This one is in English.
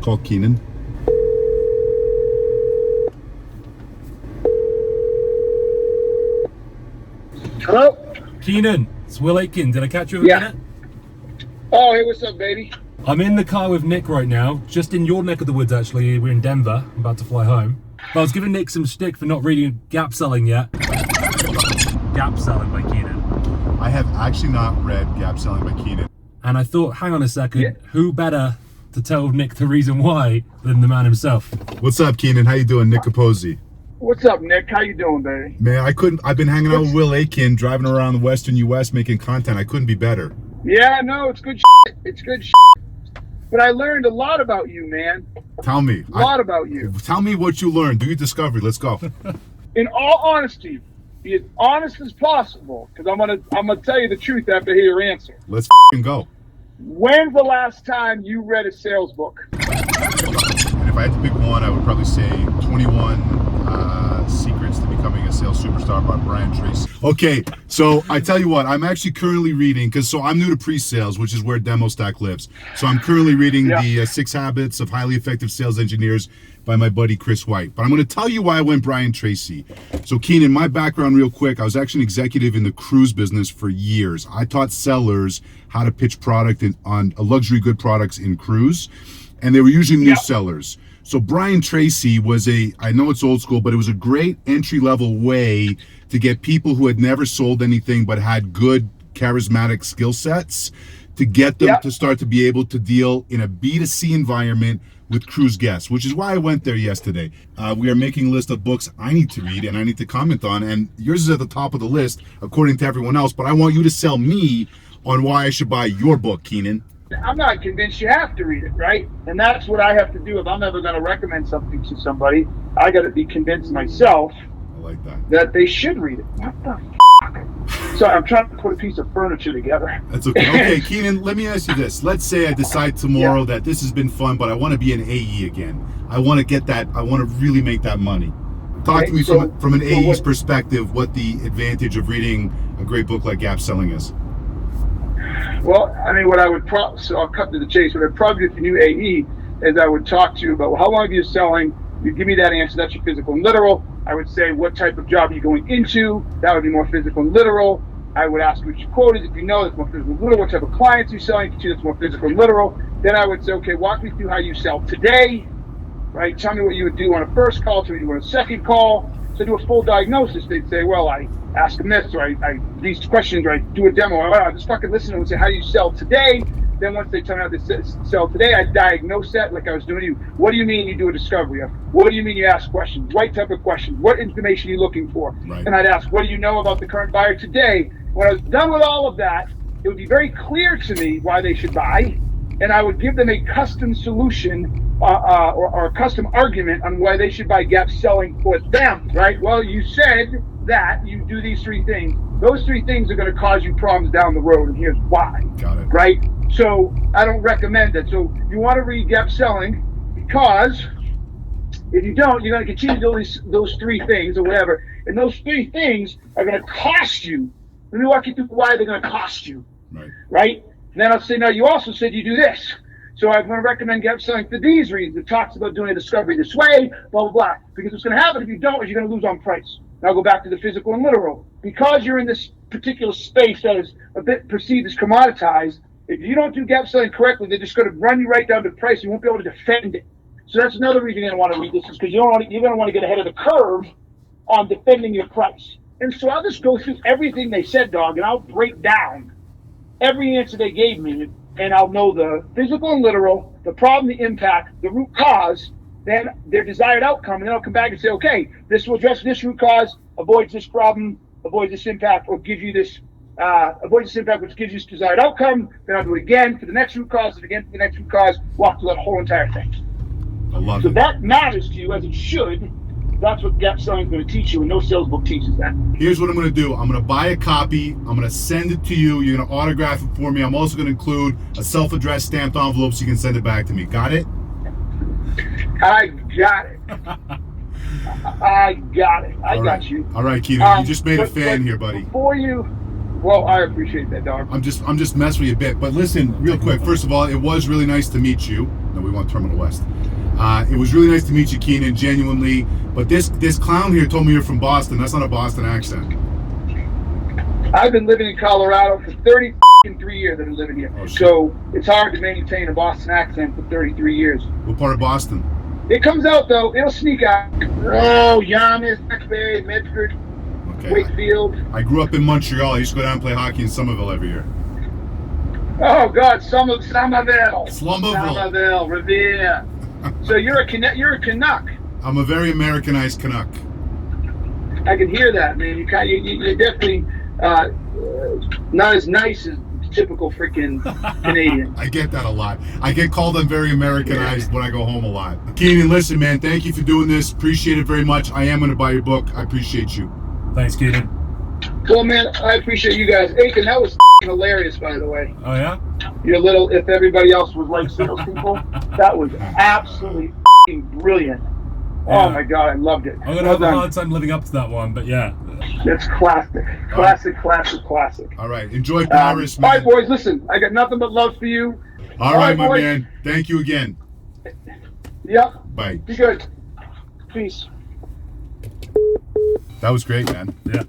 call Keenan. Hello? Keenan, it's Will Aitken. Did I catch you a minute? Oh, hey, what's up, baby? I'm in the car with Nick right now, just in your neck of the woods, actually. We're in Denver. I'm about to fly home. But I was giving Nick some stick for not reading Gap Selling yet. Gap Selling by Keenan. I have actually not read Gap Selling by Keenan. And I thought, hang on a second, who better to tell Nick the reason why than the man himself? What's up, Keenan? How you doing? Nick Capozzi. What's up, Nick? How you doing, baby? Man, I've been hanging out with Will Aitken, driving around the Western U.S. making content. I couldn't be better. Yeah, no, it's good shit. It's good shit. But I learned a lot about you, man. Tell me. A lot about you. Tell me what you learned. Do your discovery. Let's go. In all honesty, be as honest as possible, because I'm gonna tell you the truth after I hear your answer. Let's go. When's the last time you read a sales book? And if I had to pick one, I would probably say 21 Secrets to Becoming a Sales Superstar by Brian Tracy. Okay, so I tell you what, I'm actually currently reading, so I'm new to pre-sales, which is where Demo Stack lives. So I'm currently reading the 6 Habits of Highly Effective Sales Engineers by my buddy Chris White. But I'm going to tell you why I went Brian Tracy. So Keenan, my background real quick, I was actually an executive in the cruise business for years. I taught sellers how to pitch product on luxury good products in cruise, and they were usually new sellers. So Brian Tracy was I know it's old school, but it was a great entry-level way to get people who had never sold anything but had good charismatic skill sets to get them to start to be able to deal in a B2C environment with cruise guests, which is why I went there yesterday. We are making a list of books I need to read and I need to comment on, and yours is at the top of the list according to everyone else, but I want you to sell me on why I should buy your book, Keenan. I'm not convinced you have to read it, right? And that's what I have to do if I'm ever going to recommend something to somebody. I got to be convinced myself that they should read it. What the f***? Sorry, I'm trying to put a piece of furniture together. That's okay. Okay, Keenan, let me ask you this. Let's say I decide tomorrow that this has been fun, but I want to be an AE again. I want to get that. I want to really make that money. Talk to me from an AE's perspective, what the advantage of reading a great book like Gap Selling is. Well, I mean, what I would so I'll cut to the chase. What I'd probably do if you knew AE is I would talk to you about, well, how long have you been selling? You give me that answer. That's your physical and literal. I would say, what type of job are you going into? That would be more physical and literal. I would ask what your quote is. If you know, that's more physical and literal. What type of clients you're selling to, that's more physical and literal. Then I would say, okay, walk me through how you sell today, right? Tell me what you would do on a first call, tell me what you do on a second call. So do a full diagnosis. They'd say, well, I ask them this, or I these questions, or I do a demo. I just fucking listen to them and say, how do you sell today? Then once they tell me how they sell today, I diagnose that like I was doing to you. What do you mean you do a discovery of? What do you mean you ask questions? What type of questions? What information are you looking for? Right. And I'd ask, what do you know about the current buyer today? When I was done with all of that, it would be very clear to me why they should buy, and I would give them a custom solution or a custom argument on why they should buy Gap Selling for them, right? Well, you said that you do these 3 things. Those 3 things are going to cause you problems down the road, and here's why. Got it. Right? So I don't recommend it. So you want to read Gap Selling because if you don't, you're going to continue to do those 3 things or whatever, and those 3 things are going to cost you. Let me walk you through why they're going to cost you. Right? And then I'll say, now you also said you do this. So I'm going to recommend Gap Selling for these reasons. It talks about doing a discovery this way, blah, blah, blah. Because what's going to happen if you don't is you're going to lose on price. Now I'll go back to the physical and literal. Because you're in this particular space that is a bit perceived as commoditized, if you don't do Gap Selling correctly, they're just going to run you right down to price. You won't be able to defend it. So that's another reason you're going to want to read this, is because you're going to want to get ahead of the curve on defending your price. And so I'll just go through everything they said, dog, and I'll break down every answer they gave me, and I'll know the physical and literal, the problem, the impact, the root cause, then their desired outcome, and then I'll come back and say, okay, this will address this root cause, avoids this problem, avoids this impact, or gives you this, avoids this impact, which gives you this desired outcome. Then I'll do it again for the next root cause, and again for the next root cause, walk through that whole entire thing. I love it. So that matters to you, as it should. That's what Gap Selling is going to teach you, and no sales book teaches that. Here's what I'm going to do. I'm going to buy a copy. I'm going to send it to you. You're going to autograph it for me. I'm also going to include a self-addressed stamped envelope so you can send it back to me. Got it? I got it. I got it. I got you. All right, Keenan. You just made a fan here, buddy. Well, I appreciate that, dog. I'm just messing with you a bit. But listen, real quick. First of all, it was really nice to meet you. No, we want Terminal West. It was really nice to meet you, Keenan, genuinely. But this clown here told me you're from Boston. That's not a Boston accent. I've been living in Colorado for 33 years. I've been living here. Oh, shit. So it's hard to maintain a Boston accent for 33 years. What part of Boston? It comes out, though. It'll sneak out. Oh, Yarmouth, Duxbury, Medford, Okay. Wakefield. I grew up in Montreal. I used to go down and play hockey in Somerville every year. Oh, God, Somerville. Slumbaville. Revere. So you're a Canuck. I'm a very Americanized Canuck. I can hear that, man. You're definitely not as nice as typical freaking Canadian. I get that a lot. I get called I'm very Americanized when I go home a lot. Keenan, listen, man, thank you for doing this. Appreciate it very much. I am going to buy your book. I appreciate you. Thanks, Keenan. Well, man, I appreciate you guys. Aitken, that was hilarious, by the way. Oh, yeah? Your little, if everybody else was like salespeople, that was absolutely brilliant. Yeah. Oh my God, I loved it. I'm going to have a hard time living up to that one, but yeah. That's classic. Classic. All right. Enjoy Paris, All man. right, boys, listen, I got nothing but love for you. All right, my boys. man. Thank you again. Yep. Bye. Be good. Peace. That was great, man. Yeah.